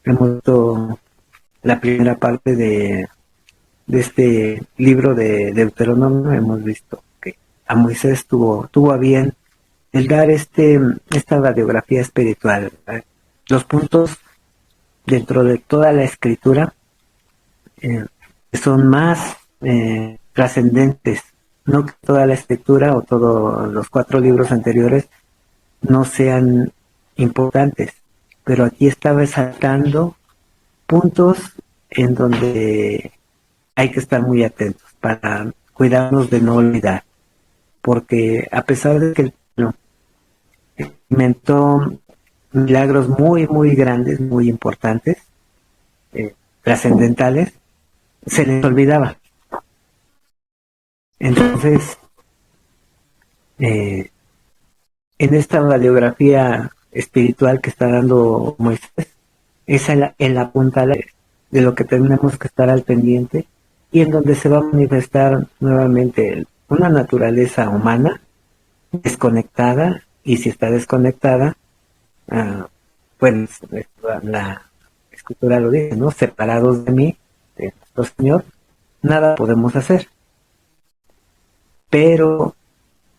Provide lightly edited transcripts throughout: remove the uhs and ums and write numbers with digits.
Hemos visto la primera parte de este libro de Deuteronomio. Hemos visto que a Moisés tuvo a bien el dar esta radiografía espiritual, ¿verdad? Los puntos dentro de toda la escritura eh, son más trascendentes, no que toda la escritura o todos los 4 libros anteriores no sean importantes, pero aquí está resaltando puntos en donde hay que estar muy atentos para cuidarnos de no olvidar, porque a pesar de que el pueblo experimentó milagros muy, muy grandes, muy importantes, trascendentales, se les olvidaba. Entonces, eh, en esta radiografía espiritual que está dando Moisés, es en la punta de lo que tenemos que estar al pendiente y en donde se va a manifestar nuevamente una naturaleza humana desconectada, y si está desconectada, pues la escritura lo dice, ¿no? Separados de mí, de nuestro Señor, nada podemos hacer. Pero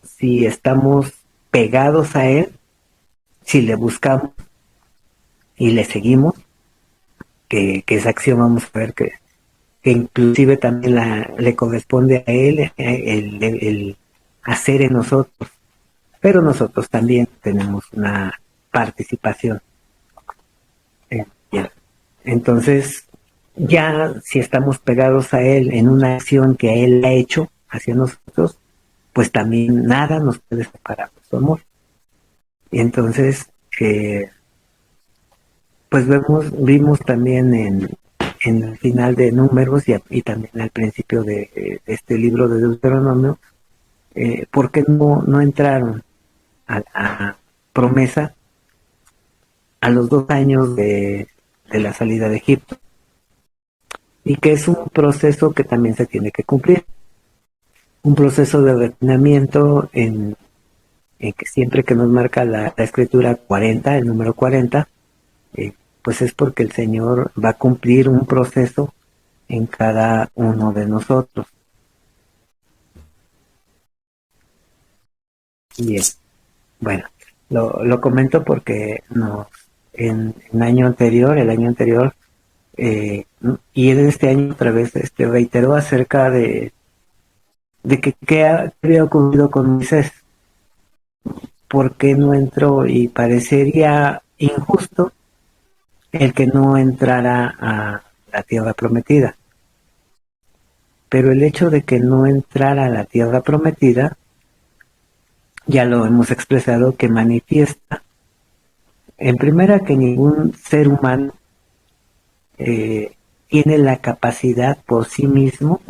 si estamos pegados a Él, si le buscamos y le seguimos, que esa acción vamos a ver que inclusive también le corresponde a Él el hacer en nosotros, pero nosotros también tenemos una participación. Ya. Entonces, ya si estamos pegados a Él en una acción que Él ha hecho hacia nosotros, pues también nada nos puede separar de su amor. Y entonces, pues vimos también en el final de Números y también al principio de este libro de Deuteronomio, por qué no entraron a promesa a los 2 años de la salida de Egipto, y que es un proceso que también se tiene que cumplir, un proceso de refinamiento en que siempre que nos marca la escritura 40, el número 40, pues es porque el Señor va a cumplir un proceso en cada uno de nosotros. Bien, bueno, lo comento porque en el año anterior, y en este año otra vez reiteró acerca de que qué había ocurrido con Moisés, por qué no entró, y parecería injusto el que no entrara a la tierra prometida. Pero el hecho de que no entrara a la tierra prometida, ya lo hemos expresado, que manifiesta, en primera, que ningún ser humano tiene la capacidad por sí mismo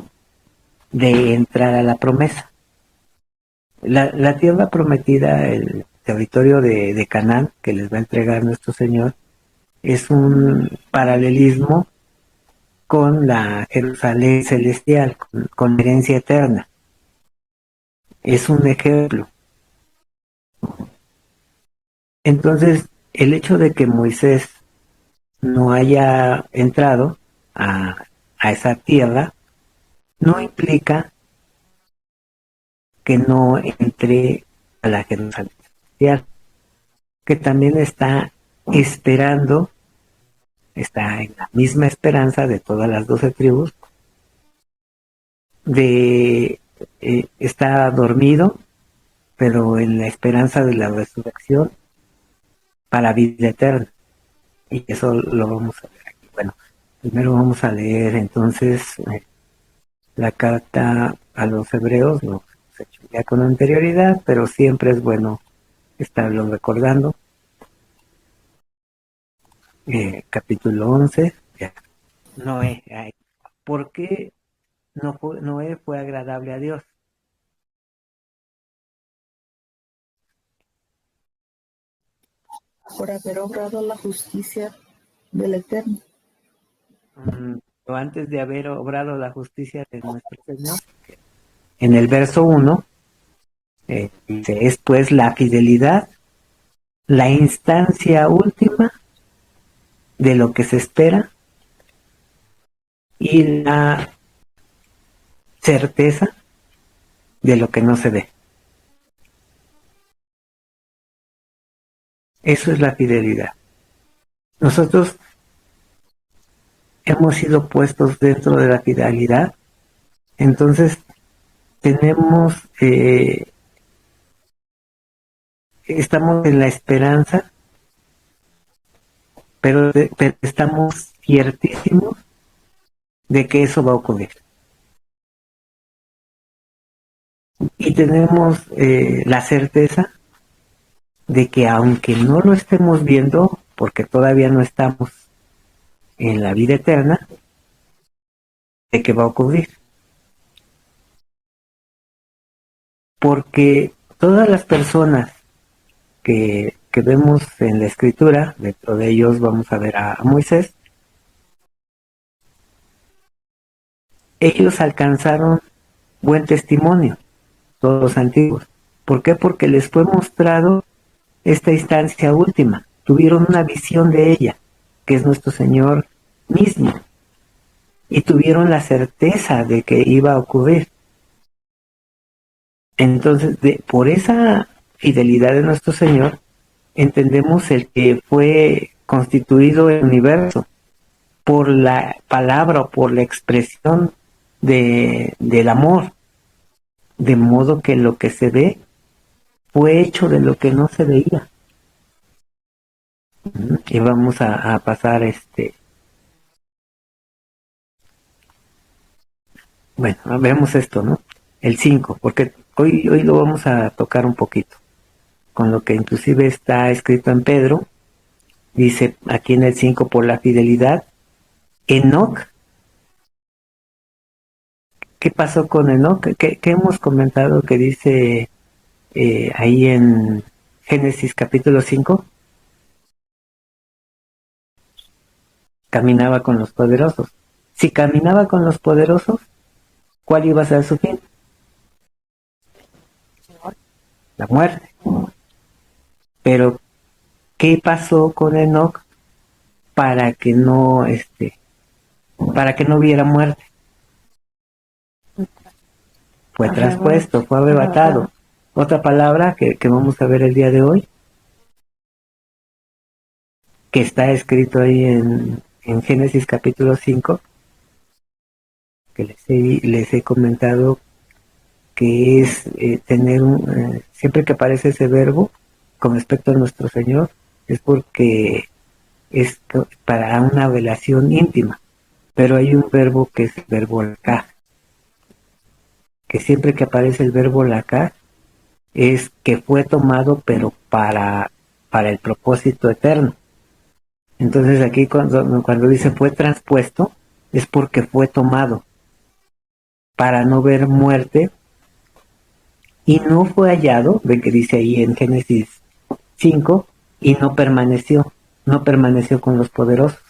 de entrar a la promesa. La tierra prometida, el territorio de Canaán, que les va a entregar nuestro Señor, es un paralelismo con la Jerusalén celestial, con herencia eterna. Es un ejemplo. Entonces, el hecho de que Moisés no haya entrado a esa tierra no implica que no entre a la Jerusalén celestial, que también está esperando, está en la misma esperanza de todas las 12 tribus, está dormido, pero en la esperanza de la resurrección para vida eterna. Y eso lo vamos a ver aquí. Bueno, primero vamos a leer entonces la carta a los hebreos. Lo hemos hecho ya con anterioridad, pero siempre es bueno estarlo recordando. Capítulo 11. Ya. Noé. ¿Por qué Noé fue agradable a Dios? Por haber obrado la justicia del Eterno. Pero antes de haber obrado la justicia de nuestro Señor, en el verso 1, dice, es pues la fidelidad, la instancia última de lo que se espera y la certeza de lo que no se ve. Eso es la fidelidad. Nosotros hemos sido puestos dentro de la fidelidad, entonces tenemos, estamos en la esperanza, pero estamos ciertísimos de que eso va a ocurrir. Y tenemos la certeza de que aunque no lo estemos viendo, porque todavía no estamos en la vida eterna, de que va a ocurrir. Porque todas las personas que vemos en la escritura, dentro de ellos vamos a ver a Moisés, ellos alcanzaron buen testimonio, todos los antiguos. ¿Por qué? Porque les fue mostrado esta instancia última. Tuvieron una visión de ella, que es nuestro Señor mismo. Y tuvieron la certeza de que iba a ocurrir. Entonces, por esa fidelidad de nuestro Señor, entendemos el que fue constituido el universo por la palabra o por la expresión del amor. De modo que lo que se ve fue hecho de lo que no se veía. Y vamos a pasar bueno, vemos esto, ¿no? El 5, porque hoy lo vamos a tocar un poquito, con lo que inclusive está escrito en Pedro, dice aquí en el 5, por la fidelidad, Enoc. ¿Qué pasó con Enoc? ¿Qué hemos comentado que dice ahí en Génesis capítulo 5? Caminaba con los poderosos. Si caminaba con los poderosos, ¿cuál iba a ser su fin? La muerte. Pero, ¿qué pasó con Enoc para que no hubiera muerte? Fue traspuesto, fue arrebatado. Otra palabra que vamos a ver el día de hoy, que está escrito ahí en Génesis capítulo 5, que les he comentado, que es tener siempre que aparece ese verbo con respecto a nuestro Señor, es porque es para una relación íntima. Pero hay un verbo que es el verbo lacá, que siempre que aparece el verbo lacá es que fue tomado pero para el propósito eterno. Entonces aquí cuando dice fue transpuesto, es porque fue tomado para no ver muerte, y no fue hallado, ven que dice ahí en Génesis 5, y no permaneció con los poderosos,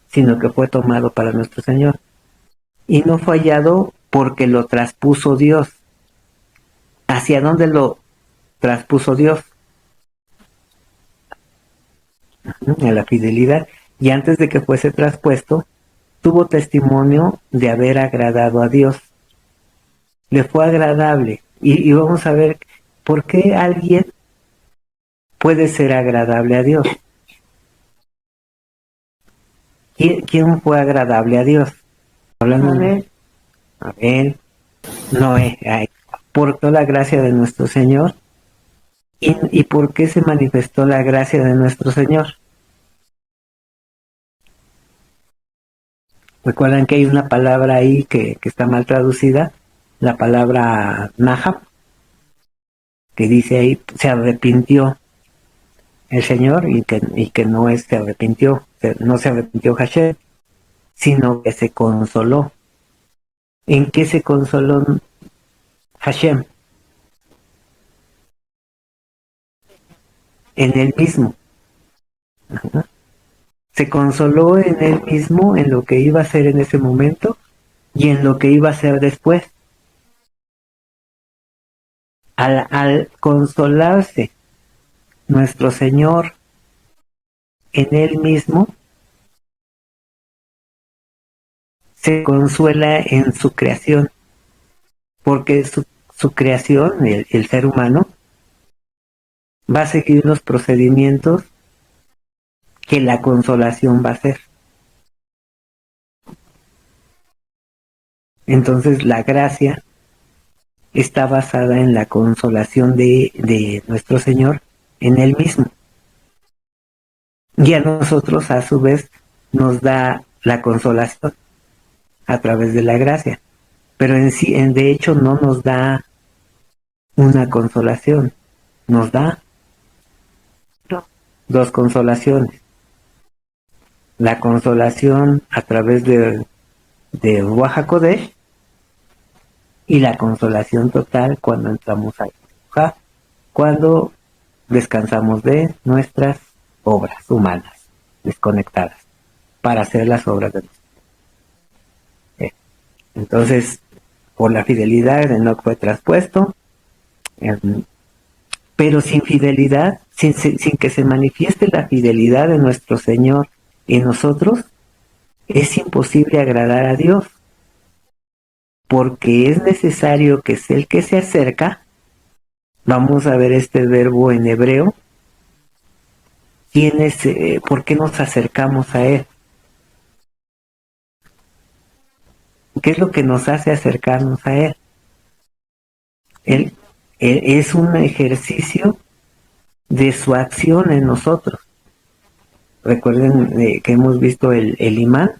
sino que fue tomado para nuestro Señor. Y no fue hallado porque lo traspuso Dios. ¿Hacia dónde lo traspuso Dios? A la fidelidad. Y antes de que fuese traspuesto, tuvo testimonio de haber agradado a Dios. Le fue agradable. Y vamos a ver por qué alguien puede ser agradable a Dios. ¿Quién fue agradable a Dios? Hablando de Abel, Noé, por toda la gracia de nuestro Señor. ¿Y por qué se manifestó la gracia de nuestro Señor? Recuerdan que hay una palabra ahí que está mal traducida, la palabra Nahab, que dice ahí, se arrepintió el Señor, y que no se arrepintió, no se arrepintió Hashem, sino que se consoló. ¿En qué se consoló Hashem? En él mismo. Ajá. Se consoló en él mismo, en lo que iba a ser en ese momento y en lo que iba a ser después. Al consolarse nuestro Señor en Él mismo se consuela en su creación, porque su creación, el ser humano, va a seguir los procedimientos que la consolación va a hacer. Entonces la gracia está basada en la consolación de nuestro Señor en Él mismo. Y a nosotros, a su vez, nos da la consolación a través de la gracia. Pero de hecho no nos da una consolación, nos da dos consolaciones. La consolación a través de Ruach HaKodesh y la consolación total cuando entramos a Yehushá, cuando descansamos de nuestras obras humanas desconectadas para hacer las obras de Dios. Entonces, por la fidelidad Enoc fue traspuesto, pero sin fidelidad, sin que se manifieste la fidelidad de nuestro Señor en nosotros, es imposible agradar a Dios, porque es necesario que es el que se acerca. Vamos a ver este verbo en hebreo. ¿Por qué nos acercamos a Él? ¿Qué es lo que nos hace acercarnos a Él? Él es un ejercicio de su acción en nosotros. Recuerden que hemos visto el imán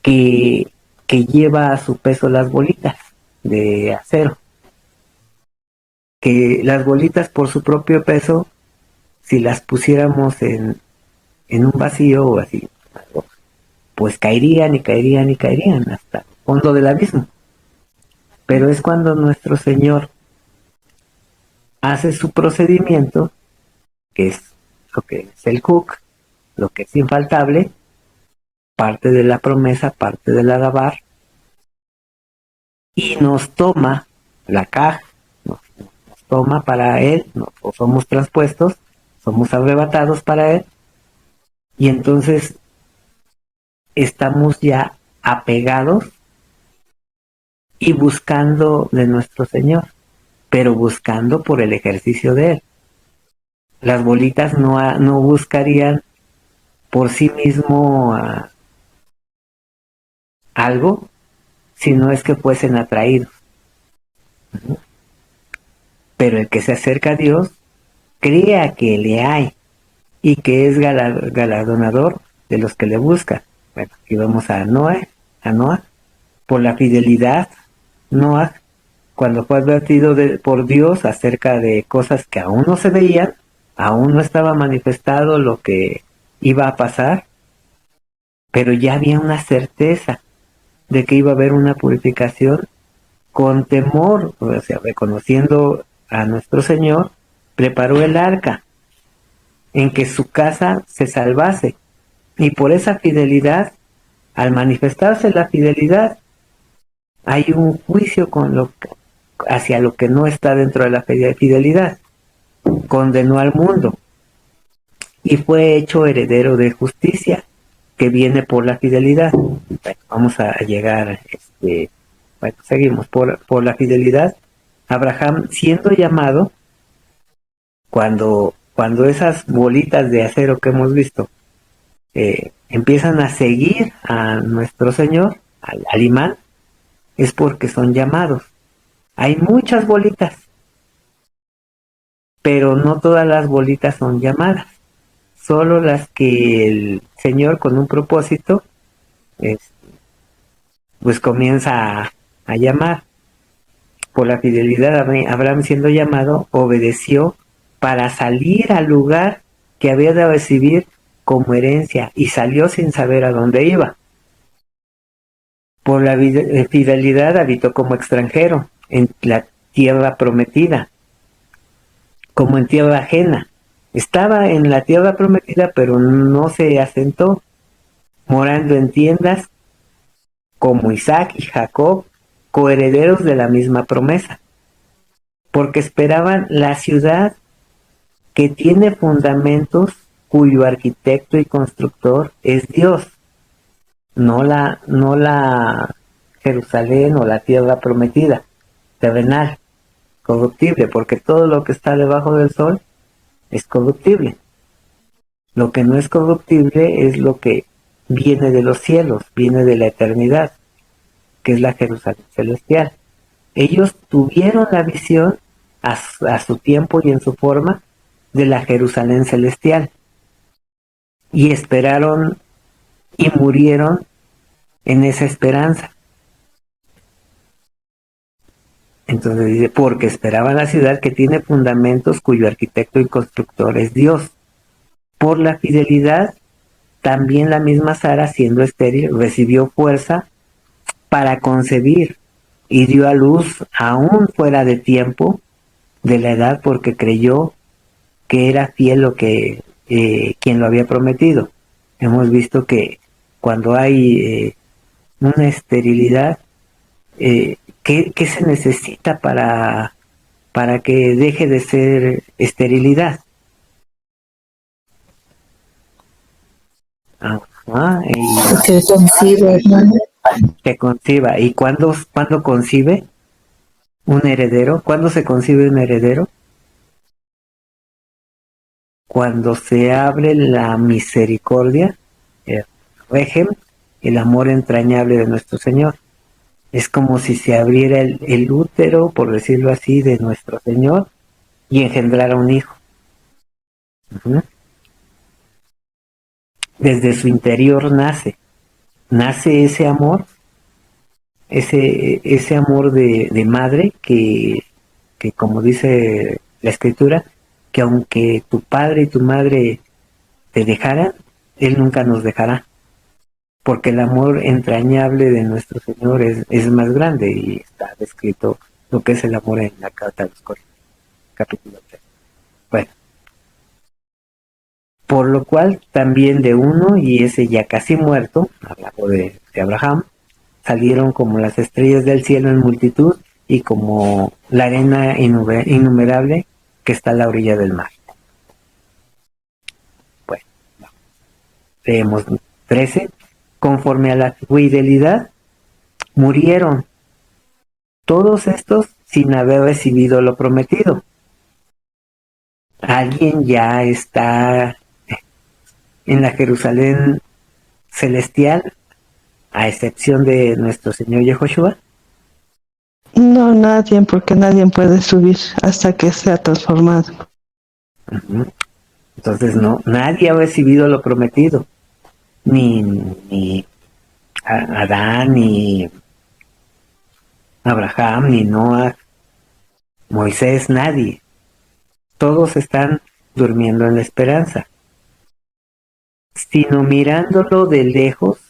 que lleva a su peso las bolitas de acero. Que las bolitas por su propio peso, si las pusiéramos en un vacío o así, pues caerían y caerían y caerían hasta el fondo del abismo. Pero es cuando nuestro Señor hace su procedimiento, que es lo que es el Huk, lo que es infaltable, parte de la promesa, parte del Adabar, y nos toma la caja, nos toma para Él, somos traspuestos, somos arrebatados para Él, y entonces estamos ya apegados y buscando de nuestro Señor, pero buscando por el ejercicio de Él. Las bolitas no buscarían por sí mismo algo, sino es que fuesen atraídos. Pero el que se acerca a Dios, crea que le hay y que es galardonador de los que le buscan. Bueno, aquí vamos a Noé, por la fidelidad. Noé, cuando fue advertido por Dios acerca de cosas que aún no se veían, aún no estaba manifestado lo que iba a pasar, pero ya había una certeza de que iba a haber una purificación. Con temor, o sea, reconociendo a nuestro Señor, preparó el arca en que su casa se salvase, y por esa fidelidad, al manifestarse la fidelidad, hay un juicio hacia lo que no está dentro de la fidelidad. Condenó al mundo y fue hecho heredero de justicia que viene por la fidelidad. Bueno, vamos a llegar, bueno, seguimos por la fidelidad. Abraham, siendo llamado, cuando esas bolitas de acero que hemos visto empiezan a seguir a nuestro Señor, al imán, es porque son llamados. Hay muchas bolitas, pero no todas las bolitas son llamadas, solo las que el Señor, con un propósito, pues comienza a llamar. Por la fidelidad, Abraham, siendo llamado, obedeció para salir al lugar que había de recibir como herencia, y salió sin saber a dónde iba. Por la fidelidad habitó como extranjero en la tierra prometida, como en tierra ajena. Estaba en la tierra prometida, pero no se asentó, morando en tiendas como Isaac y Jacob, coherederos de la misma promesa, porque esperaban la ciudad que tiene fundamentos cuyo arquitecto y constructor es Dios, no la Jerusalén o la tierra prometida, terrenal, corruptible, porque todo lo que está debajo del sol es corruptible. Lo que no es corruptible es lo que viene de los cielos, viene de la eternidad, que es la Jerusalén celestial. Ellos tuvieron la visión a su tiempo y en su forma de la Jerusalén celestial y esperaron y murieron en esa esperanza. Entonces dice, porque esperaban la ciudad que tiene fundamentos cuyo arquitecto y constructor es Dios. Por la fidelidad, también la misma Sara, siendo estéril, recibió fuerza para concebir y dio a luz aún fuera de tiempo de la edad, porque creyó que era fiel lo que quien lo había prometido. Hemos visto que cuando hay una esterilidad, ¿qué se necesita para que deje de ser esterilidad? Ajá, Que concibe, hermano. que conciba. ¿Y cuándo concibe un heredero? ¿Cuándo se concibe un heredero? Cuando se abre la misericordia, el régimen, el amor entrañable de nuestro Señor. Es como si se abriera el útero, por decirlo así, de nuestro Señor y engendrara un hijo. Uh-huh. Desde su interior nace ese amor, ese amor de madre que como dice la Escritura, que aunque tu padre y tu madre te dejaran, Él nunca nos dejará, porque el amor entrañable de nuestro Señor es más grande, y está descrito lo que es el amor en la carta de los Corintios, capítulo 3. Bueno, por lo cual también de uno, y ese ya casi muerto, hablando de Abraham, salieron como las estrellas del cielo en multitud y como la arena innumerable que está a la orilla del mar. Bueno, leemos 13. Conforme a la fidelidad, murieron todos estos sin haber recibido lo prometido. ¿Alguien ya está en la Jerusalén celestial, a excepción de nuestro Señor Yehoshua? No, nadie, porque nadie puede subir hasta que sea transformado. Uh-huh. Entonces no, nadie ha recibido lo prometido, ni Adán, ni Abraham, ni Noah, Moisés, nadie. Todos están durmiendo en la esperanza, sino mirándolo de lejos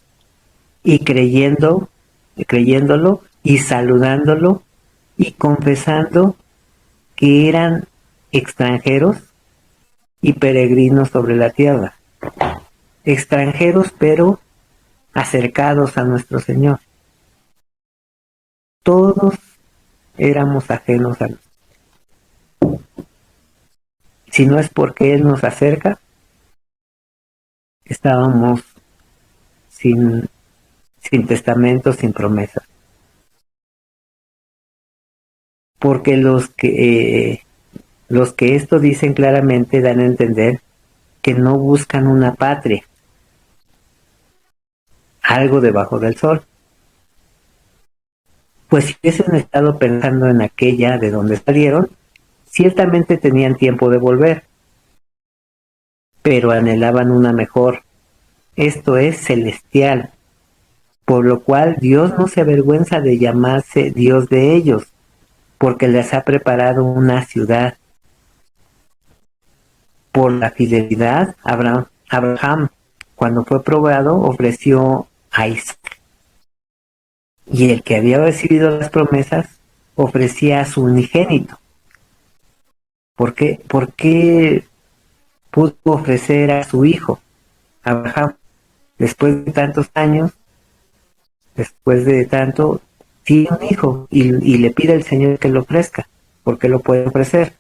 y creyéndolo y saludándolo y confesando que eran extranjeros y peregrinos sobre la tierra. Extranjeros, pero acercados a nuestro Señor. Todos éramos ajenos a Él. Si no es porque Él nos acerca, estábamos sin testamento, sin promesa. Porque los que esto dicen claramente dan a entender que no buscan una patria, algo debajo del sol. Pues si hubiesen estado pensando en aquella de donde salieron, ciertamente tenían tiempo de volver, pero anhelaban una mejor, esto es celestial, por lo cual Dios no se avergüenza de llamarse Dios de ellos, porque les ha preparado una ciudad. Por la fidelidad, Abraham, cuando fue probado, ofreció a Isaac. Y el que había recibido las promesas, ofrecía a su unigénito. ¿Por qué pudo ofrecer a su hijo, Abraham? Después de tantos años, después de tanto, tiene un hijo y le pide al Señor que lo ofrezca. ¿Por qué lo puede ofrecer?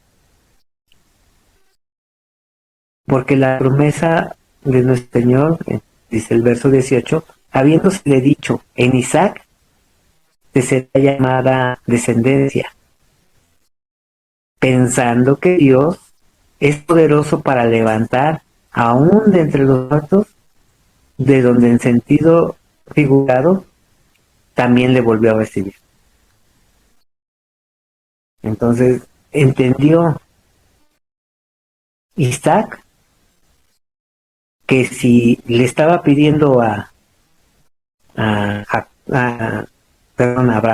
porque la promesa de nuestro Señor, dice el verso 18, habiéndosele dicho, en Isaac te será llamada descendencia, pensando que Dios es poderoso para levantar aún de entre los muertos, de donde en sentido figurado también le volvió a recibir. Entonces entendió Isaac que si le estaba pidiendo perdón, a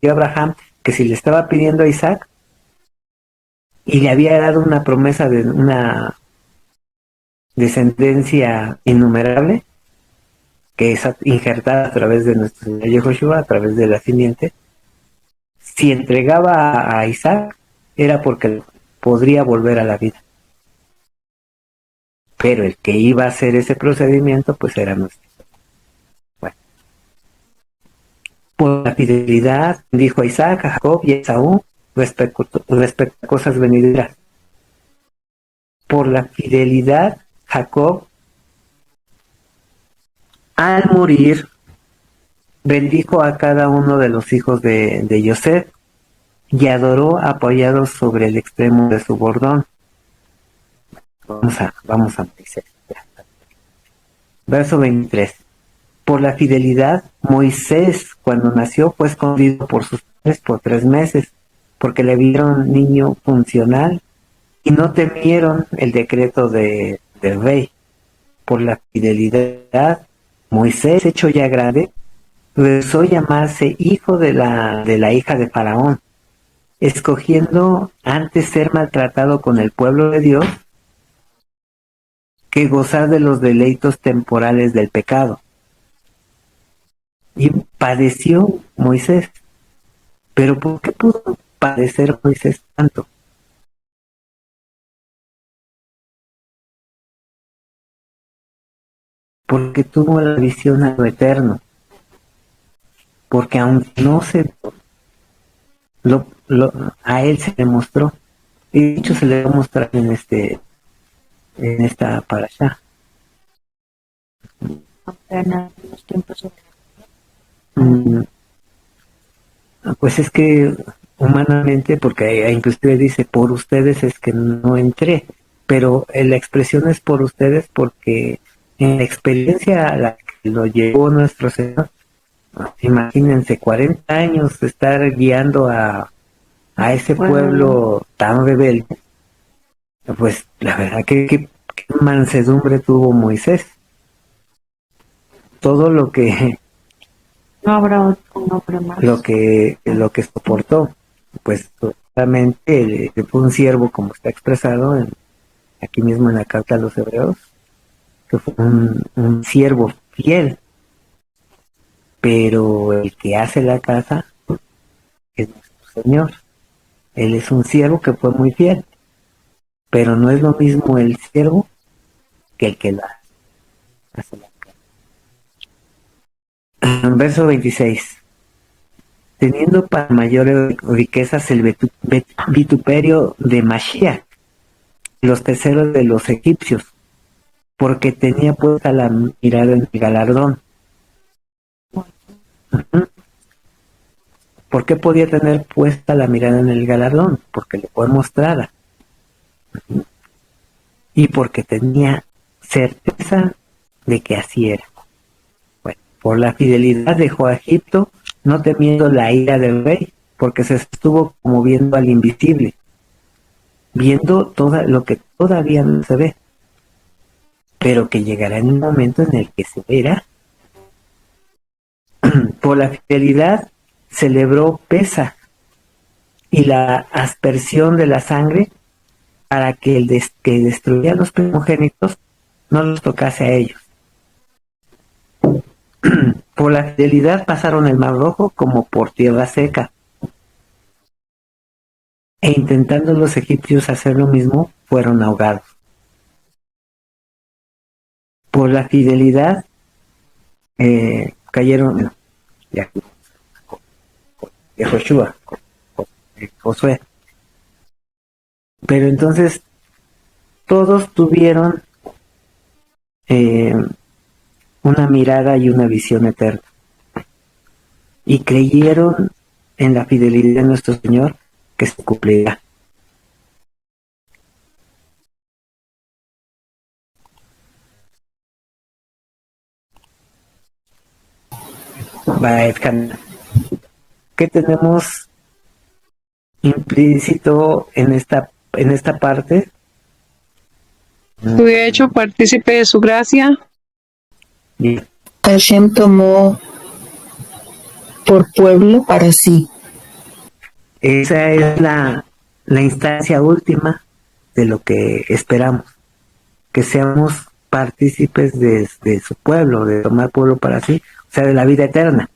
Abraham, que si le estaba pidiendo a Isaac y le había dado una promesa de una descendencia innumerable, que es injertada a través de nuestro Señor Yehoshua, a través de la simiente, si entregaba a Isaac era porque podría volver a la vida. Pero el que iba a hacer ese procedimiento pues era nuestro. Bueno, por la fidelidad dijo a Isaac, a Jacob y a Esaú respecto a cosas venideras. Por la fidelidad Jacob al morir bendijo a cada uno de los hijos de Yosef y adoró apoyados sobre el extremo de su bordón. Vamos a Moisés. Verso 23. Por la fidelidad, Moisés, cuando nació, fue escondido por sus padres por 3 meses, porque le vieron niño funcional y no temieron el decreto del rey. Por la fidelidad, Moisés, hecho ya grande, rehusó llamarse hijo de la hija de Faraón, escogiendo antes ser maltratado con el pueblo de Dios que gozar de los deleitos temporales del pecado. Y padeció Moisés. ¿Pero por qué pudo padecer Moisés tanto? Porque tuvo la visión a lo eterno. Porque aunque no se a él se le mostró, y de hecho se le va a mostrar en esta parasha. Pues es que humanamente, porque inclusive dice por ustedes es que no entré, pero la expresión es por ustedes porque en la experiencia a la que lo llevó nuestro Señor, imagínense 40 años estar guiando a ese pueblo tan rebelde, pues la verdad que mansedumbre tuvo Moisés. Todo lo que No habrá un hombre más. lo que soportó, pues solamente fue un siervo, como está expresado aquí mismo en la carta a los Hebreos, que fue un siervo fiel, pero el que hace la casa es nuestro Señor. Él es un siervo que fue muy fiel, pero no es lo mismo el siervo que el que la hace la casa. Verso 26. Teniendo para mayores riquezas el vituperio de Mashiach, los tesoros de los egipcios, porque tenía puesta la mirada en el galardón. ¿Por qué podía tener puesta la mirada en el galardón? Porque le fue mostrada. Y porque tenía certeza de que así era. Bueno, por la fidelidad dejó a Egipto, no temiendo la ira del rey, porque se estuvo como viendo al invisible, viendo todo lo que todavía no se ve, pero que llegará en un momento en el que se verá. Por la fidelidad celebró Pesaj y la aspersión de la sangre para que el que destruía a los primogénitos no los tocase a ellos. Por la fidelidad pasaron el Mar Rojo como por tierra seca, e intentando los egipcios hacer lo mismo, fueron ahogados. Por la fidelidad cayeron Yehoshua, Josué. Pero entonces todos tuvieron una mirada y una visión eterna. Y creyeron en la fidelidad de nuestro Señor que se cumplirá. ¿Qué tenemos implícito en esta parte? Fui hecho partícipe de su gracia. Bien. Hashem tomó por pueblo para sí. Esa es la instancia última de lo que esperamos, que seamos partícipes de su pueblo, de tomar pueblo para sí, o sea, de la vida eterna,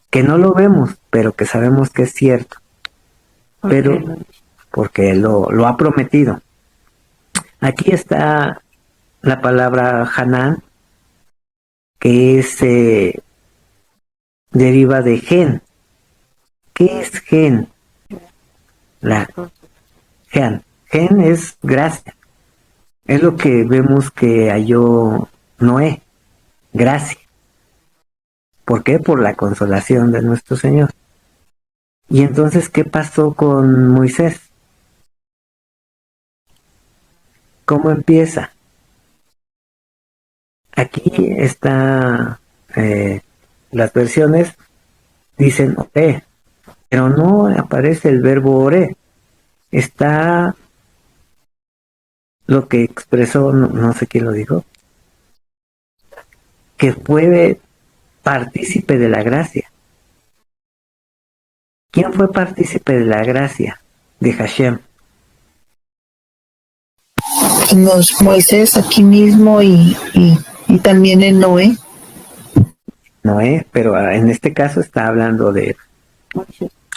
que no lo vemos, pero que sabemos que es cierto, pero porque lo ha prometido. Aquí está la palabra Hanán, que es deriva de gen. ¿Qué es gen? Gen es gracia. Es lo que vemos que halló Noé, gracia. ¿Por qué? Por la consolación de nuestro Señor. Y entonces, ¿qué pasó con Moisés? ¿Cómo empieza? Aquí está, las versiones dicen oré, pero no aparece el verbo oré. Está lo que expresó, no sé quién lo dijo, que fue partícipe de la gracia. ¿Quién fue partícipe de la gracia de Hashem? Moisés aquí mismo y también en Noé. Noé, pero en este caso está hablando de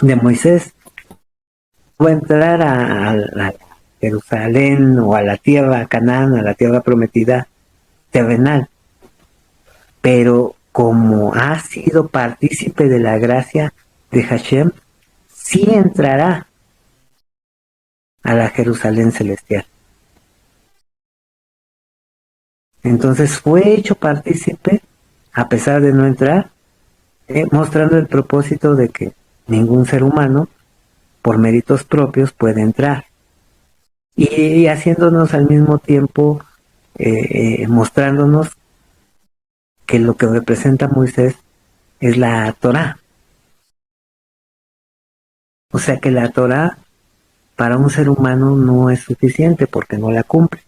Moisés. Fue a entrar a Jerusalén o a la tierra, a Canaán, a la tierra prometida terrenal. Pero como ha sido partícipe de la gracia de Hashem, sí entrará a la Jerusalén celestial. Entonces fue hecho partícipe, a pesar de no entrar, mostrando el propósito de que ningún ser humano, por méritos propios, puede entrar. Y haciéndonos al mismo tiempo, mostrándonos que lo que representa Moisés es la Torá. O sea que la Torá para un ser humano no es suficiente porque no la cumple.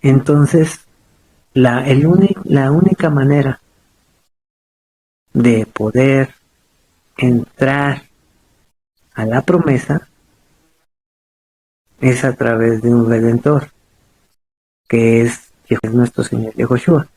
Entonces, la única manera de poder entrar a la promesa es a través de un Redentor, que es nuestro Señor Yahushua.